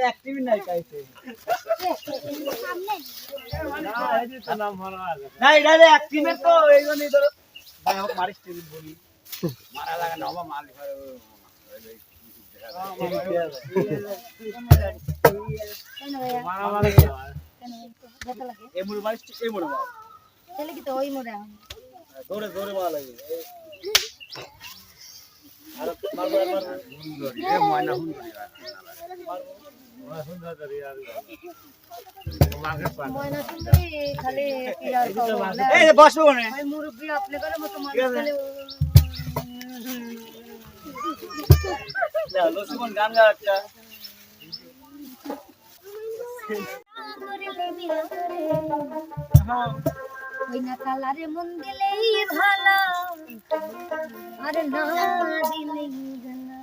active নাই কাইছে না এই তো নাম হলো না এটা অ্যাক্টিভের তো এইজন্যই ধরো ভাই হোক মারিস টিভি বলি মারা লাগা না বাবা মাল করে মারা মারা কেন ব্যথা লাগে এই মোড় মারিস এই মোড় মার চলে কি তো ওই মোড়ে দৌড়ে দৌড়ে মারা লাগে আর মারবো সুন্দর এ ময়না সুন্দর সুন্দর করি আর ময়না সুন্দরী খালি পিয়ার এই বসো না ভাই মুরব্বি আপনি করে মত মানুষ খালি না লসুন গান গা একটা হ্যাঁ ওই না কালারে মন দিলেই ভালো আর না দিলেই গানা